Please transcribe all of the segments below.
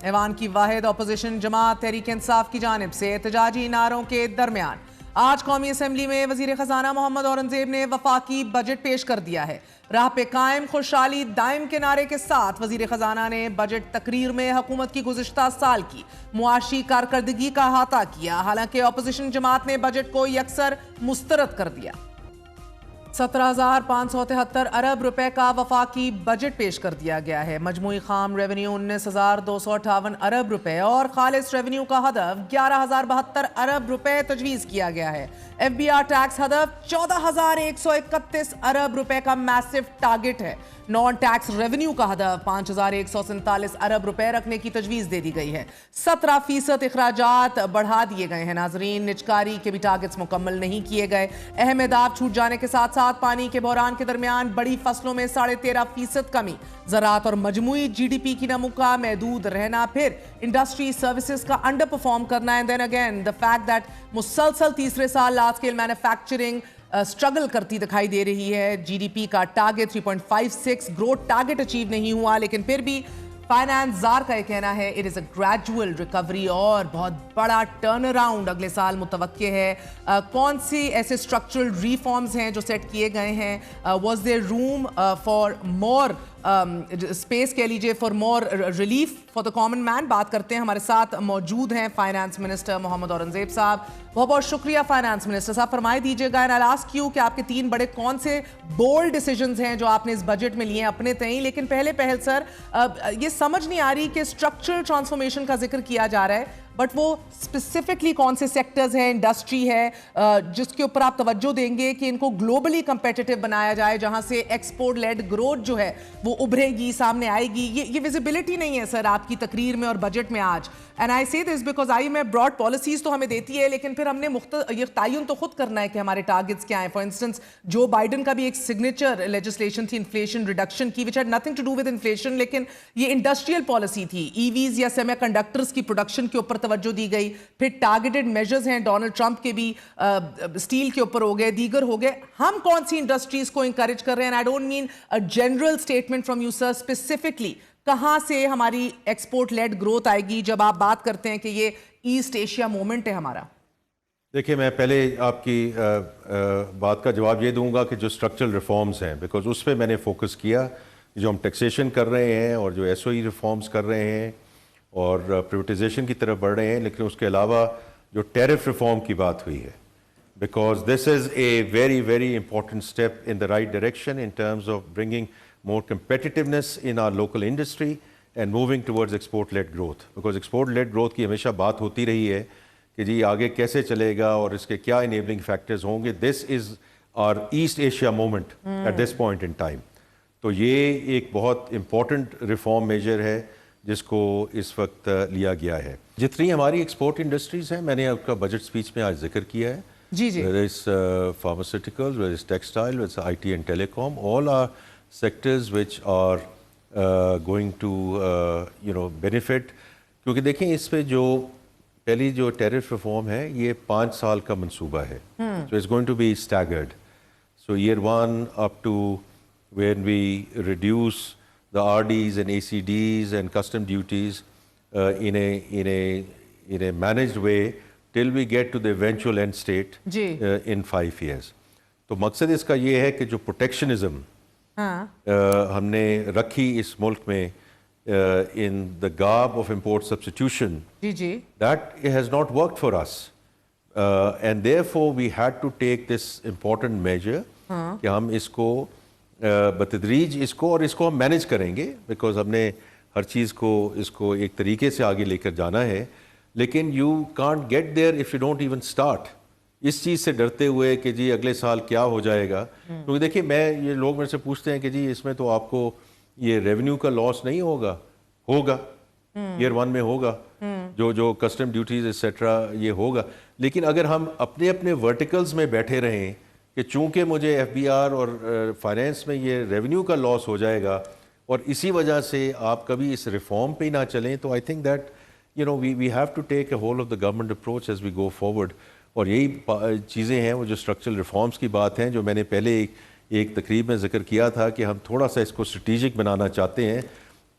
ایوان کی واحد اپوزیشن جماعت تحریک انصاف کی جانب سے احتجاجی نعروں کے درمیان آج قومی اسمبلی میں وزیر خزانہ محمد اورنگزیب نے وفاقی بجٹ پیش کر دیا ہے۔ راہ پہ قائم خوشحالی دائم کے نعرے کے ساتھ وزیر خزانہ نے بجٹ تقریر میں حکومت کی گزشتہ سال کی معاشی کارکردگی کا احاطہ کیا، حالانکہ اپوزیشن جماعت نے بجٹ کو یکسر مسترد کر دیا۔ 17,573 ارب روپے کا وفاقی بجٹ پیش کر دیا گیا ہے۔ مجموعی خام ریونیو 19,258 ارب روپے اور خالص ریونیو کا ہدف 11,072 ارب روپے تجویز کیا گیا ہے۔ ایف بی آر ٹیکس ہدف 14,131 ارب روپے کا میسو ٹارگٹ ہے۔ نان ٹیکس ریونیو کا ہدف 5,147 ارب روپے رکھنے کی تجویز دے دی گئی ہے۔ 17% اخراجات بڑھا دیے گئے ہیں۔ ناظرین، نجکاری کے بھی ٹارگٹس مکمل نہیں کیے گئے۔ اہم اہداف چھوٹ جانے کے ساتھ ساتھ پانی کے بحران کے درمیان بڑی فصلوں میں 13.5% کمی، زراعت اور مجموعی جی ڈی پی کی نمو کا محدود رہنا، پھر انڈسٹری سروسز کا انڈر پرفارم کرنا، and then again the fact that مسلسل تیسرے سال لارج اسکیل مینوفیکچرنگ اسٹرگل کرتی دکھائی دے رہی ہے۔ جی ڈی پی کا ٹارگٹ 3.56 گروتھ ٹارگٹ اچیو نہیں ہوا، لیکن پھر بھی فائنانس زار کا یہ کہنا ہے it is a gradual recovery اور بہت بڑا ٹرن اراؤنڈ اگلے سال متوقع ہے۔ کون سی ایسے اسٹرکچرل ریفارمز ہیں جو سیٹ کیے گئے ہیں؟ Was there room for more space کہہ لیجیے for more relief for the common man? بات کرتے ہیں، ہمارے ساتھ موجود ہیں فائنانس منسٹر محمد اورنگزیب صاحب۔ بہت بہت شکریہ فائنانس منسٹر صاحب، فرمائے دیجیے گا اینڈ آئی آسک یو کہ آپ کے 3 بڑے کون سے بولڈ ڈیسیجنز ہیں جو آپ نے اس بجٹ میں لیے ہیں اپنے تئیں، لیکن پہلے سر یہ سمجھ نہیں آ رہی کہ اسٹرکچرل ٹرانسفارمیشن کا ذکر کیا جا رہا ہے، بٹ وہ اسپیسیفکلی کون سے سیکٹرز ہیں، انڈسٹری ہے جس کے اوپر آپ توجہ دیں گے کہ ان کو گلوبلی کمپیٹیٹو بنایا جائے، جہاں سے ایکسپورٹ لیڈ گروتھ جو ہے وہ ابھرے گی، سامنے آئے گی؟ یہ ویزیبلٹی نہیں ہے سر آپ کی تقریر میں اور بجٹ میں آج۔ اینڈ آئی سے دس بیکاز آئی میں براڈ پالیسیز تو ہمیں دیتی ہے، لیکن پھر ہم نے یہ تعین تو خود کرنا ہے کہ ہمارے ٹارگٹس کیا ہیں۔ فار انسٹنس جو بائیڈن کا بھی ایک سگنیچر لیجسلیشن تھی انفلیشن ریڈکشن کی، which had nothing to do with inflation, لیکن یہ انڈسٹریل پالیسی تھی، ای ویز یا سیمی کنڈکٹرز کی پروڈکشن کے اوپر توجہ دی گئی۔ پھر ٹارگیٹڈ میجرز ہیں ڈونلڈ ٹرمپ کے بھی، اسٹیل کے اوپر ہو گئے، دیگر ہو گئے۔ ہم کون سی انڈسٹریز کو انکریج کر رہے ہیں؟ I don't mean general statement from you sir, specifically کہاں سے ہماری ایکسپورٹ لیڈ گروتھ آئے گی جب آپ بات کرتے ہیں کہ یہ ایسٹ ایشیا مومنٹ ہے ہمارا؟ دیکھیے، میں پہلے آپ کی بات کا جواب یہ دوں گا کہ جو اسٹرکچرل ریفارمز ہیں، بیکاز اس پہ میں نے فوکس کیا، جو ہم ٹیکسیشن کر رہے ہیں اور جو ایس او ای ریفارمز کر رہے ہیں اور پریویٹائزیشن کی طرف بڑھ رہے ہیں، لیکن اس کے علاوہ جو ٹیرف ریفارم کی بات ہوئی ہے، because this is a very very important step in the right direction in terms of bringing more competitiveness in our local industry and moving towards export led growth, because export led growth کی ہمیشہ بات ہوتی رہی ہے کہ جی آگے کیسے چلے گا اور اس کے کیا enabling factors ہوں گے۔ This is our East Asia moment at this point in time. تو یہ ایک بہت important reform measure ہے جس کو اس وقت لیا گیا ہے۔ جتنی ہماری ایکسپورٹ انڈسٹریز ہیں، میں نے آپ کا بجٹ اسپیچ میں آج ذکر کیا ہے، whether it's pharmaceuticals, whether it's textile, whether it's IT and telecom, all are sectors which are going to benefit، کیونکہ دیکھیں اس پہ جو پہلی جو ٹیرف ریفارم ہے یہ 5 سال کا منصوبہ ہے، so it's going to be staggered. So year 1 up to when we reduce the RDs and ACDs and custom duties in a managed way till we get to the eventual end state in 5 years. تو مقصد اس کا یہ ہے کہ جو protectionism ہم نے رکھی اس ملک میں in the garb of import substitution, that has not worked for us, and therefore we had to take this important measure کہ ہم اس کو بتدریج اس کو ہم مینیج کریں گے، بیکاز ہم نے ہر چیز کو اس کو ایک طریقے سے آگے لے کر جانا ہے، لیکن you can't get there if you don't even start. اس چیز سے ڈرتے ہوئے کہ جی اگلے سال کیا ہو جائے گا، کیونکہ دیکھیے یہ لوگ میرے سے پوچھتے ہیں کہ جی اس میں تو آپ کو یہ ریونیو کا لاس نہیں ہوگا ایئر 1 میں ہوگا، جو کسٹم ڈیوٹیز ایٹسٹرا یہ ہوگا، لیکن اگر ہم اپنے ورٹیکلز میں بیٹھے رہیں کہ چونکہ مجھے ایف بی آر اور فائنینس میں یہ ریونیو کا لاس ہو جائے گا اور اسی وجہ سے آپ کبھی اس ریفارم پہ ہی نہ چلیں، تو I think that we have to take a whole of the government approach as we go forward. اور یہی چیزیں ہیں وہ جو اسٹرکچرل ریفارمز کی بات ہیں جو میں نے پہلے ایک تقریب میں ذکر کیا تھا کہ ہم تھوڑا سا اس کو اسٹریٹجک بنانا چاہتے ہیں.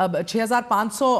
6,500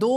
2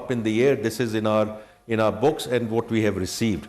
up in the air. This is in our books and what we have received.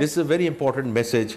This is a very important message.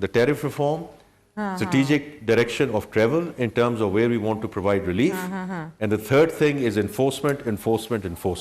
the tariff reform, strategic direction of travel in terms of where we want to provide relief, and the third thing is enforcement.